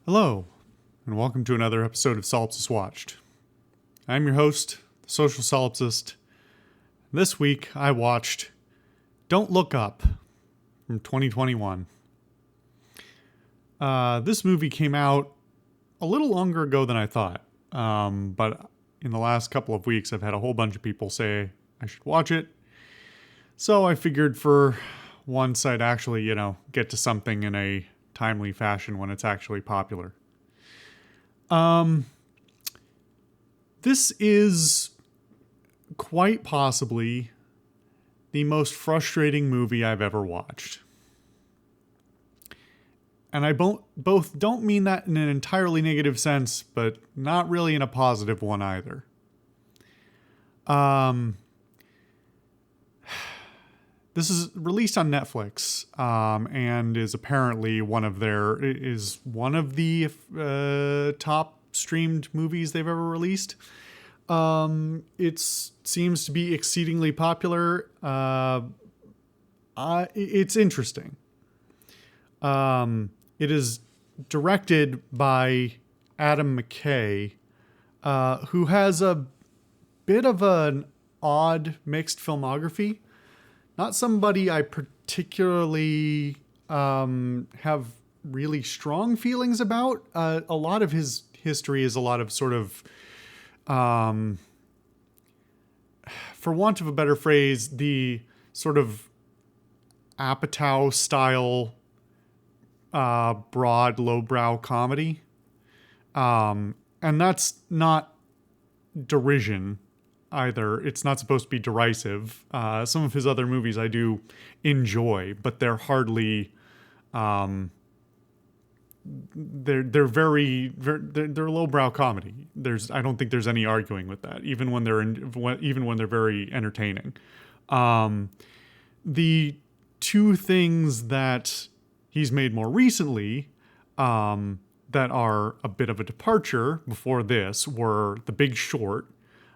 Hello, and welcome to another episode of Solipsist Watched. I'm your host, the Social Solipsist. This week, I watched Don't Look Up from 2021. This movie came out a little longer ago than I thought, but in the last couple of weeks, I've had a whole bunch of people say I should watch it. So I figured for once I'd actually, get to something in a timely fashion when it's actually popular. This is quite possibly the most frustrating movie I've ever watched. And I both don't mean that in an entirely negative sense, but not really in a positive one either. This is released on Netflix, and is apparently one of the top streamed movies they've ever released. It seems to be exceedingly popular. It's interesting. It is directed by Adam McKay, who has a bit of an odd mixed filmography. Not somebody I particularly have really strong feelings about. A lot of his history is a lot of sort of, for want of a better phrase, the sort of Apatow style, broad, lowbrow comedy. And that's not derision either. It's not supposed to be derisive. Some of his other movies I do enjoy, but they're hardly, they're lowbrow comedy. I don't think there's any arguing with that, even when they're very entertaining. The two things that he's made more recently, that are a bit of a departure before this were The Big Short,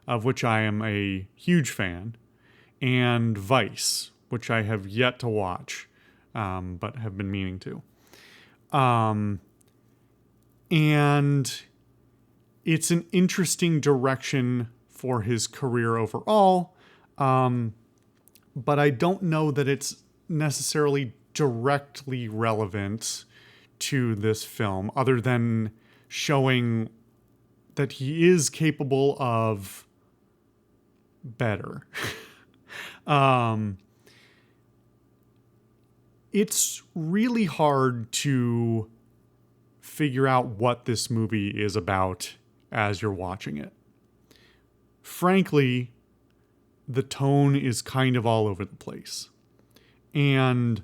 of which I am a huge fan, and Vice, which I have yet to watch, but have been meaning to. And it's an interesting direction for his career overall, but I don't know that it's necessarily directly relevant to this film, other than showing that he is capable of better. It's really hard to figure out what this movie is about as you're watching it. Frankly, the tone is kind of all over the place. And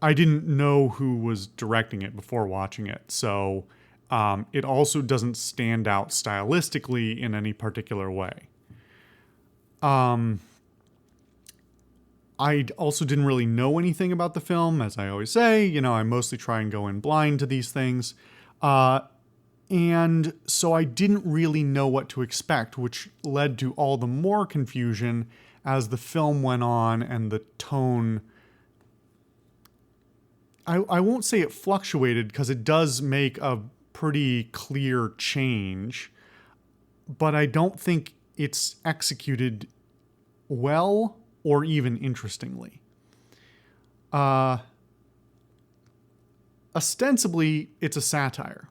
I didn't know who was directing it before watching it, so it also doesn't stand out stylistically in any particular way. I also didn't really know anything about the film, as I always say. I mostly try and go in blind to these things. And so I didn't really know what to expect, which led to all the more confusion as the film went on and the tone... I won't say it fluctuated, because it does make a pretty clear change, but I don't think it's executed well or even interestingly. Ostensibly, it's a satire,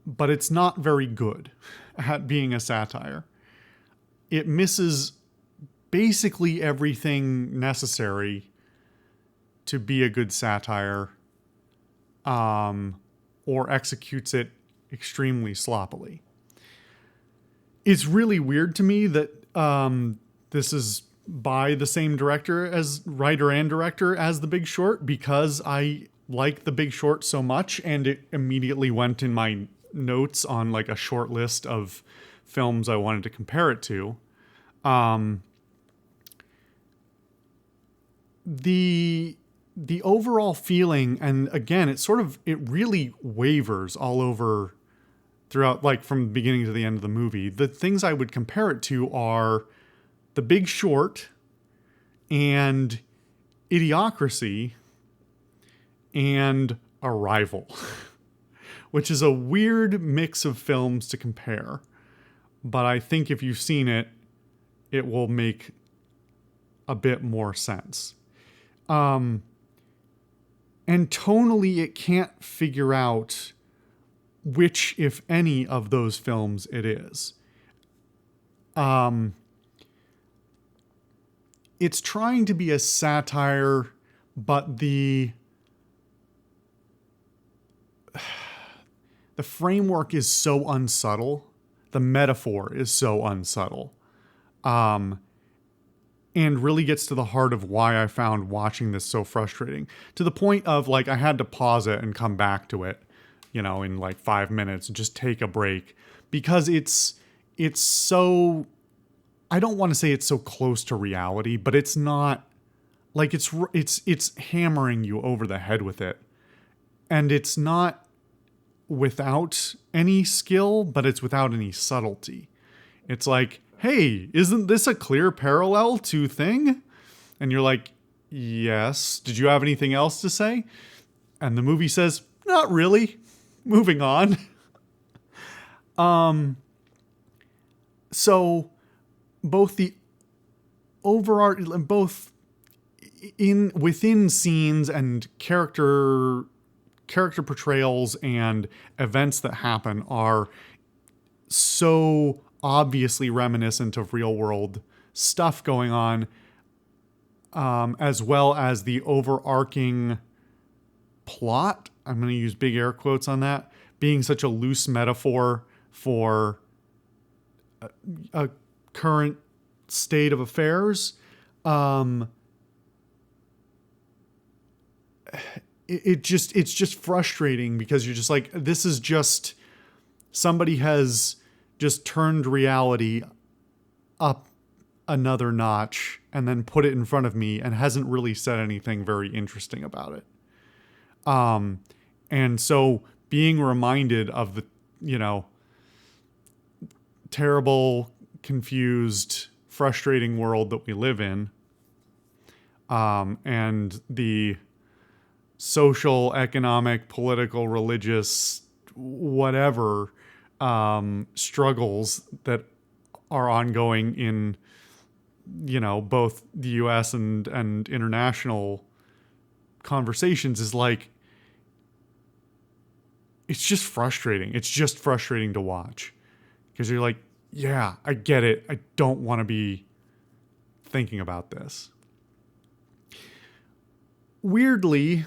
but it's not very good at being a satire. It misses basically everything necessary to be a good satire, or executes it extremely sloppily. It's really weird to me that this is by the same writer and director as The Big Short, because I like The Big Short so much, and it immediately went in my notes on like a short list of films I wanted to compare it to. The overall feeling, and again, it really wavers all over throughout, like from the beginning to the end of the movie. The things I would compare it to are The Big Short and Idiocracy and Arrival, which is a weird mix of films to compare. But I think if you've seen it, it will make a bit more sense. And tonally, it can't figure out which, if any, of those films it is. It's trying to be a satire, but the framework is so unsubtle. The metaphor is so unsubtle. And really gets to the heart of why I found watching this so frustrating. To the point of, like, I had to pause it and come back to it, in like 5 minutes and just take a break. Because it's so... I don't want to say it's so close to reality, but it's not... Like, it's hammering you over the head with it. And it's not without any skill, but it's without any subtlety. It's like, hey, isn't this a clear parallel to thing? And you're like, yes. Did you have anything else to say? And the movie says, not really. Moving on. So both the within scenes and character portrayals and events that happen are so obviously reminiscent of real world stuff going on, as well as the overarching plot. I'm going to use big air quotes on that, being such a loose metaphor for a current state of affairs. It's just frustrating because you're just like, this is just, somebody has just turned reality up another notch and then put it in front of me and hasn't really said anything very interesting about it. And so being reminded of the, terrible, confused, frustrating world that we live in, and the social, economic, political, religious, whatever, struggles that are ongoing in, both the US and international conversations, is like, it's just frustrating. It's just frustrating to watch because you're like, yeah, I get it. I don't want to be thinking about this. Weirdly,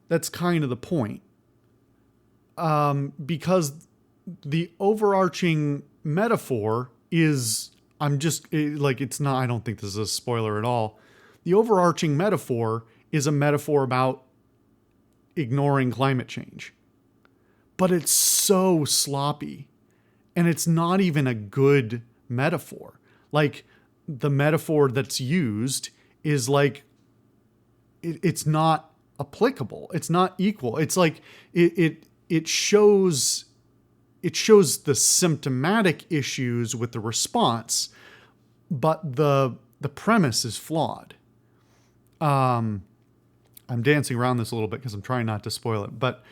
that's kind of the point. Because the overarching metaphor is, it's not, I don't think this is a spoiler at all. The overarching metaphor is a metaphor about ignoring climate change. But it's so sloppy. And it's not even a good metaphor. Like, the metaphor that's used is like, it's not applicable. It's not equal. It's like, it shows the symptomatic issues with the response, but the premise is flawed. I'm dancing around this a little bit because I'm trying not to spoil it, but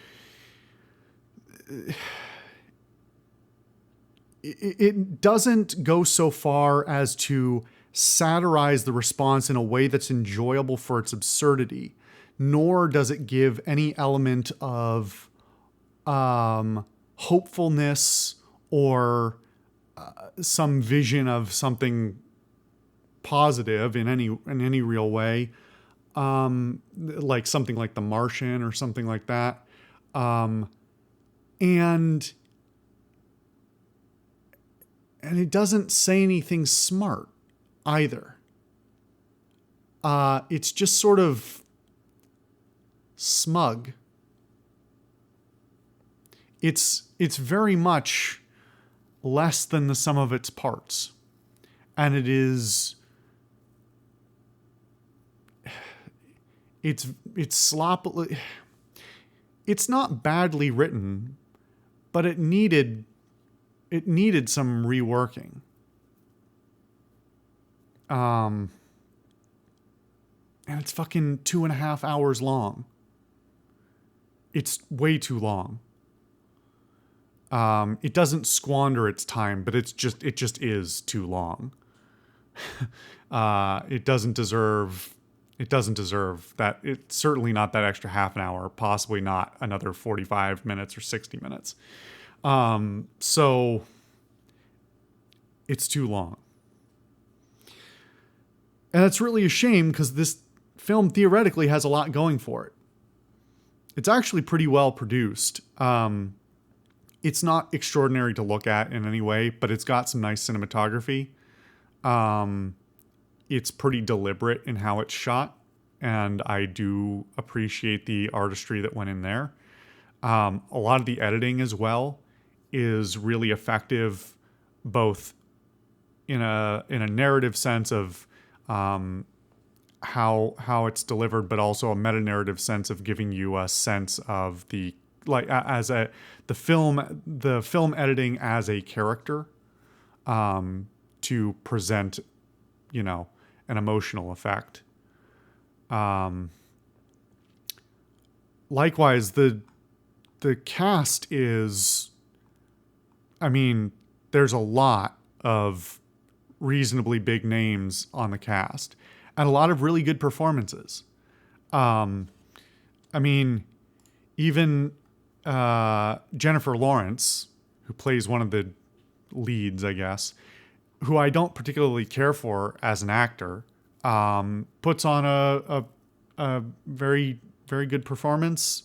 it doesn't go so far as to satirize the response in a way that's enjoyable for its absurdity, nor does it give any element of hopefulness or some vision of something positive in any real way, like something like The Martian or something like that, and it doesn't say anything smart either. It's just sort of smug. It's very much less than the sum of its parts. And it's sloppily, it's not badly written, but it needed some reworking. And it's fucking 2.5 hours long. it's way too long. It doesn't squander its time, but it just is too long. It doesn't deserve that. It's certainly not that extra half an hour, possibly not another 45 minutes or 60 minutes. So it's too long. And that's really a shame because this film theoretically has a lot going for it. It's actually pretty well produced. It's not extraordinary to look at in any way, but it's got some nice cinematography. It's pretty deliberate in how it's shot, and I do appreciate the artistry that went in there. A lot of the editing as well is really effective, both in a narrative sense of how it's delivered, but also a meta narrative sense of giving you a sense of the film editing as a character, to present, an emotional effect. Likewise, the cast is, there's a lot of reasonably big names on the cast and a lot of really good performances. Even Jennifer Lawrence, who plays one of the leads, I guess, who I don't particularly care for as an actor, puts on a very, very good performance.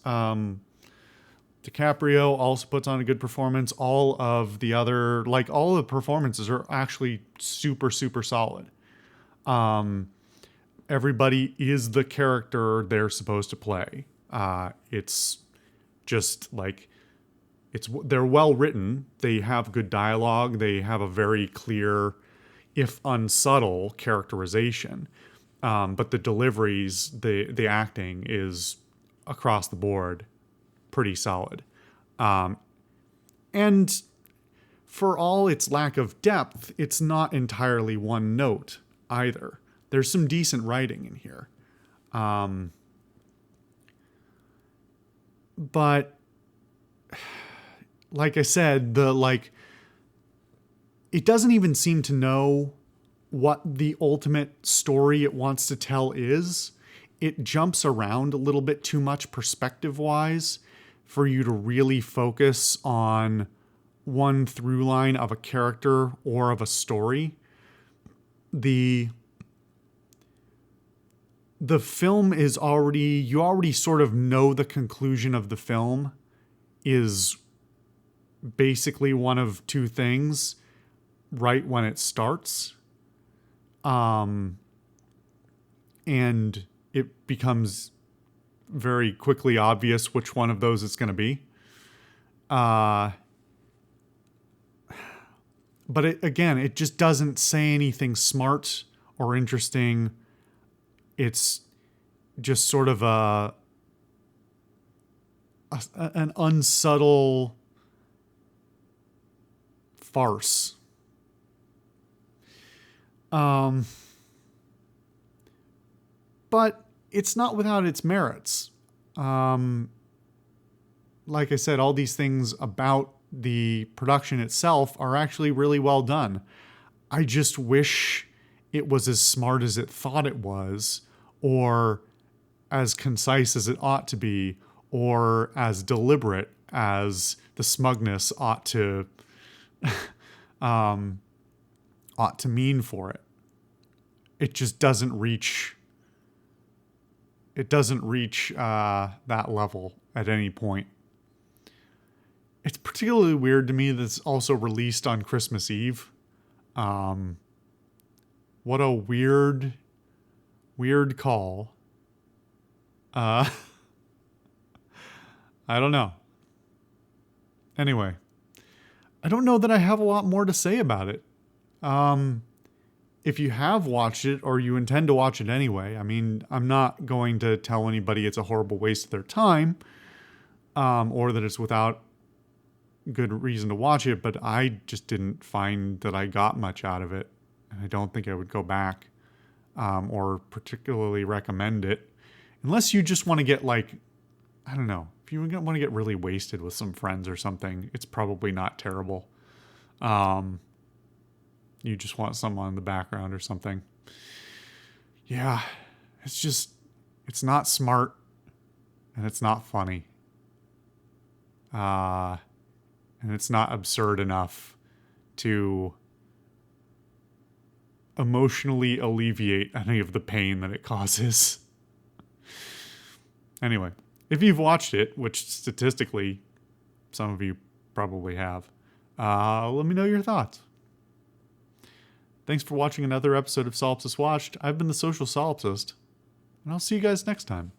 DiCaprio also puts on a good performance. All of the performances are actually super, super solid. Everybody is the character they're supposed to play. It's just they're well written. They have good dialogue. They have a very clear, if unsubtle, characterization. But the deliveries, the acting is across the board pretty solid. And for all its lack of depth, it's not entirely one note either. There's some decent writing in here. But like I said, it doesn't even seem to know what the ultimate story it wants to tell is. It jumps around a little bit too much perspective-wise for you to really focus on one through line of a character or of a story. The film is you already sort of know the conclusion of the film is basically one of two things right when it starts. And it becomes very quickly obvious which one of those it's going to be. But it just doesn't say anything smart or interesting. It's just sort of an unsubtle farce. But it's not without its merits. Like I said, all these things about the production itself are actually really well done. I just wish it was as smart as it thought it was, or as concise as it ought to be, or as deliberate as the smugness ought to mean for it. It just doesn't reach. It doesn't reach that level at any point. It's particularly weird to me that it's also released on Christmas Eve. What a weird call. I don't know. Anyway, I don't know that I have a lot more to say about it. If you have watched it or you intend to watch it anyway, I'm not going to tell anybody it's a horrible waste of their time, or that it's without good reason to watch it, but I just didn't find that I got much out of it. And I don't think I would go back, or particularly recommend it. Unless you just want to get if if you want to get really wasted with some friends or something, it's probably not terrible. You just want someone in the background or something. Yeah, it's not smart and it's not funny. And it's not absurd enough to emotionally alleviate any of the pain that it causes. Anyway, if you've watched it, which statistically some of you probably have, let me know your thoughts. Thanks for watching another episode of Solipsist Watched. I've been the Social Solipsist, and I'll see you guys next time.